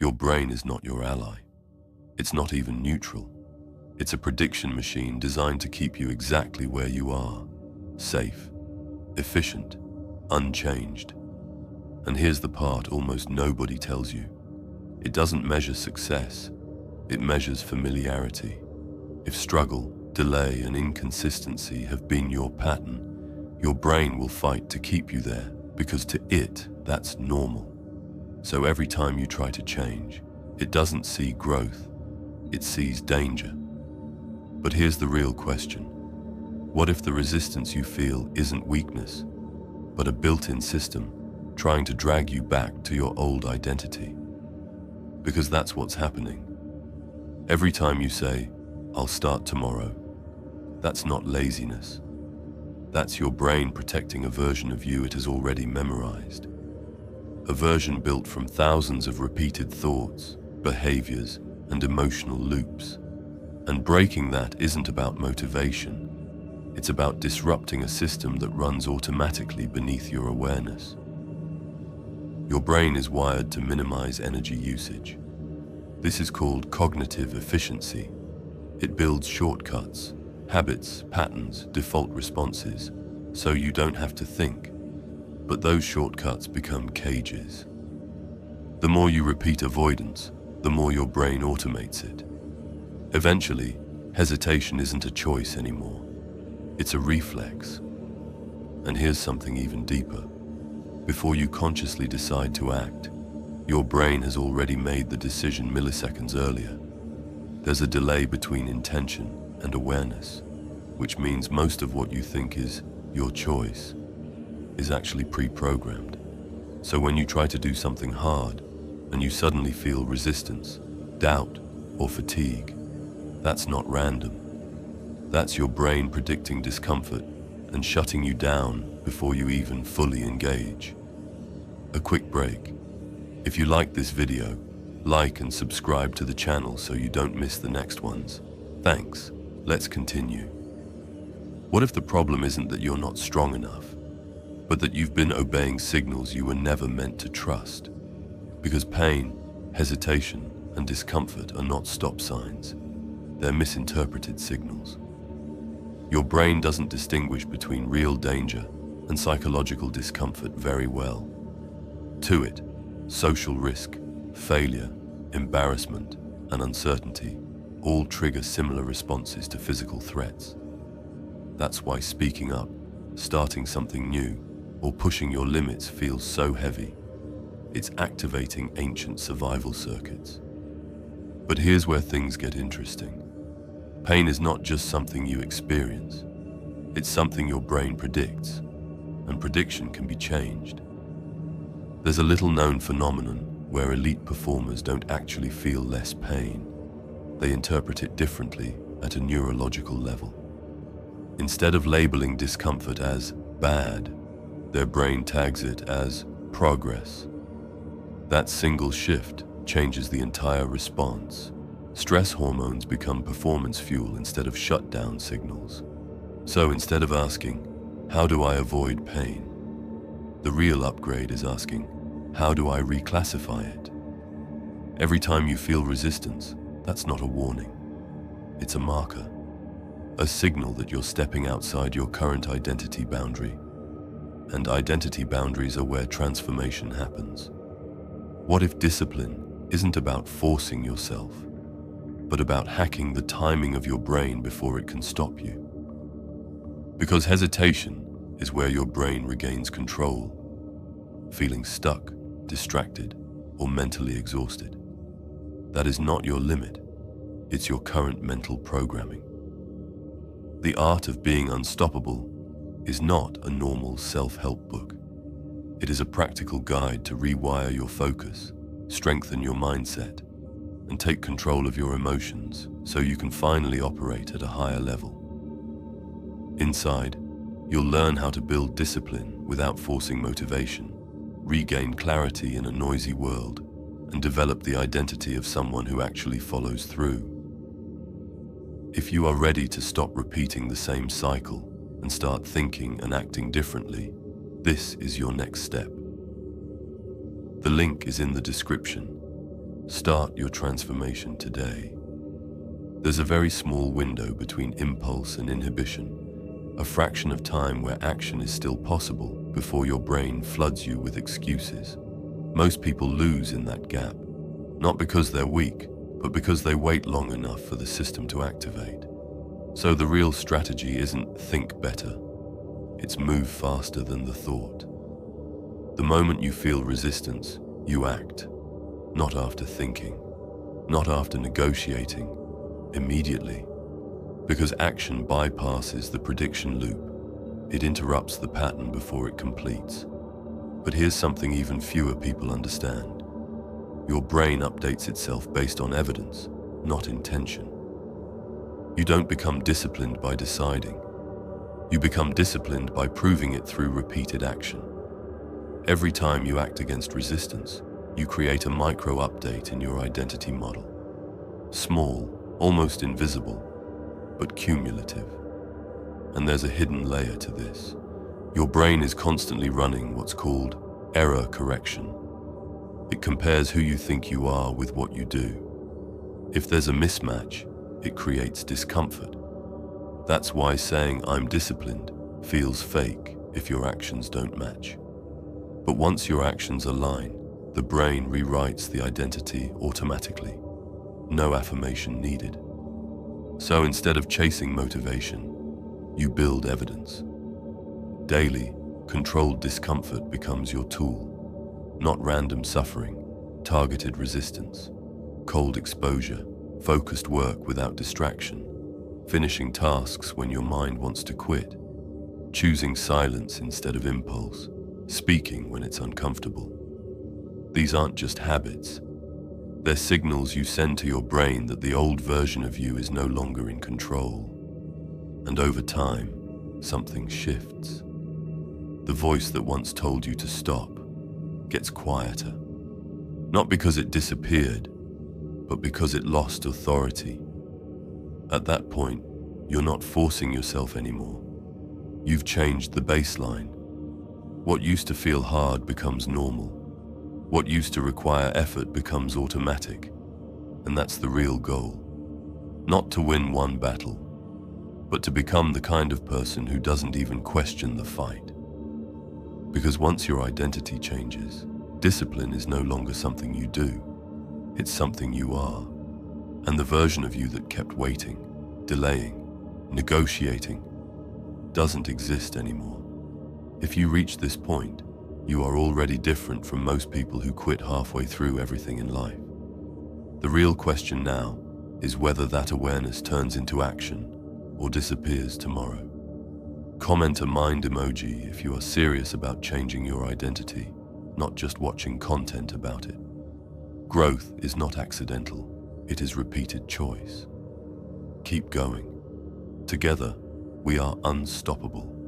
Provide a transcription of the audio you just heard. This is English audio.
Your brain is not your ally. It's not even neutral. It's a prediction machine designed to keep you exactly where you are, safe, efficient, unchanged. And here's the part almost nobody tells you. It doesn't measure success. It measures familiarity. If struggle, delay, and inconsistency have been your pattern, your brain will fight to keep you there because to it, that's normal. So every time you try to change, it doesn't see growth, it sees danger. But here's the real question. What if the resistance you feel isn't weakness, but a built-in system trying to drag you back to your old identity? Because that's what's happening. Every time you say, "I'll start tomorrow," that's not laziness. That's your brain protecting a version of you it has already memorized. A version built from thousands of repeated thoughts, behaviors, and emotional loops. And breaking that isn't about motivation. It's about disrupting a system that runs automatically beneath your awareness. Your brain is wired to minimize energy usage. This is called cognitive efficiency. It builds shortcuts, habits, patterns, default responses, so you don't have to think. But those shortcuts become cages. The more you repeat avoidance, the more your brain automates it. Eventually, hesitation isn't a choice anymore. It's a reflex. And here's something even deeper. Before you consciously decide to act, your brain has already made the decision milliseconds earlier. There's a delay between intention and awareness, which means most of what you think is your choice is actually pre-programmed. So when you try to do something hard and you suddenly feel resistance, doubt, or fatigue, that's not random. That's your brain predicting discomfort and shutting you down before you even fully engage. A quick break. If you like this video, like and subscribe to the channel so you don't miss the next ones. Thanks. Let's continue. What if the problem isn't that you're not strong enough, but that you've been obeying signals you were never meant to trust? Because pain, hesitation, and discomfort are not stop signs. They're misinterpreted signals. Your brain doesn't distinguish between real danger and psychological discomfort very well. To it, social risk, failure, embarrassment, and uncertainty all trigger similar responses to physical threats. That's why speaking up, starting something new, or pushing your limits feels so heavy. It's activating ancient survival circuits. But here's where things get interesting. Pain is not just something you experience. It's something your brain predicts, and prediction can be changed. There's a little-known phenomenon where elite performers don't actually feel less pain. They interpret it differently at a neurological level. Instead of labeling discomfort as bad, their brain tags it as progress. That single shift changes the entire response. Stress hormones become performance fuel instead of shutdown signals. So instead of asking, "How do I avoid pain?" the real upgrade is asking, "How do I reclassify it?" Every time you feel resistance, that's not a warning. It's a marker, a signal that you're stepping outside your current identity boundary. And identity boundaries are where transformation happens. What if discipline isn't about forcing yourself, but about hacking the timing of your brain before it can stop you? Because hesitation is where your brain regains control, feeling stuck, distracted, or mentally exhausted. That is not your limit, it's your current mental programming. The Art of Being Unstoppable is not a normal self-help book. It is a practical guide to rewire your focus, strengthen your mindset, and take control of your emotions so you can finally operate at a higher level. Inside, you'll learn how to build discipline without forcing motivation, regain clarity in a noisy world, and develop the identity of someone who actually follows through. If you are ready to stop repeating the same cycle and start thinking and acting differently, this is your next step. The link is in the description. Start your transformation today. There's a very small window between impulse and inhibition, a fraction of time where action is still possible before your brain floods you with excuses. Most people lose in that gap, not because they're weak, but because they wait long enough for the system to activate. So the real strategy isn't think better, it's move faster than the thought. The moment you feel resistance, you act, not after thinking, not after negotiating, immediately. Because action bypasses the prediction loop. It interrupts the pattern before it completes. But here's something even fewer people understand. Your brain updates itself based on evidence, not intention. You don't become disciplined by deciding. You become disciplined by proving it through repeated action. Every time you act against resistance, you create a micro-update in your identity model. Small, almost invisible, but cumulative. And there's a hidden layer to this. Your brain is constantly running what's called error correction. It compares who you think you are with what you do. If there's a mismatch, it creates discomfort. That's why saying I'm disciplined feels fake if your actions don't match. But once your actions align, the brain rewrites the identity automatically. No affirmation needed. So instead of chasing motivation, you build evidence. Daily, controlled discomfort becomes your tool. Not random suffering, targeted resistance, cold exposure, focused work without distraction, finishing tasks when your mind wants to quit, choosing silence instead of impulse, speaking when it's uncomfortable. These aren't just habits. They're signals you send to your brain that the old version of you is no longer in control. And over time, something shifts. The voice that once told you to stop gets quieter. Not because it disappeared, but because it lost authority. At that point, you're not forcing yourself anymore. You've changed the baseline. What used to feel hard becomes normal. What used to require effort becomes automatic. And that's the real goal. Not to win one battle, but to become the kind of person who doesn't even question the fight. Because once your identity changes, discipline is no longer something you do. It's something you are. And the version of you that kept waiting, delaying, negotiating, doesn't exist anymore. If you reach this point, you are already different from most people who quit halfway through everything in life. The real question now is whether that awareness turns into action or disappears tomorrow. Comment a mind emoji if you are serious about changing your identity, not just watching content about it. Growth is not accidental, it is repeated choice. Keep going. Together, we are unstoppable.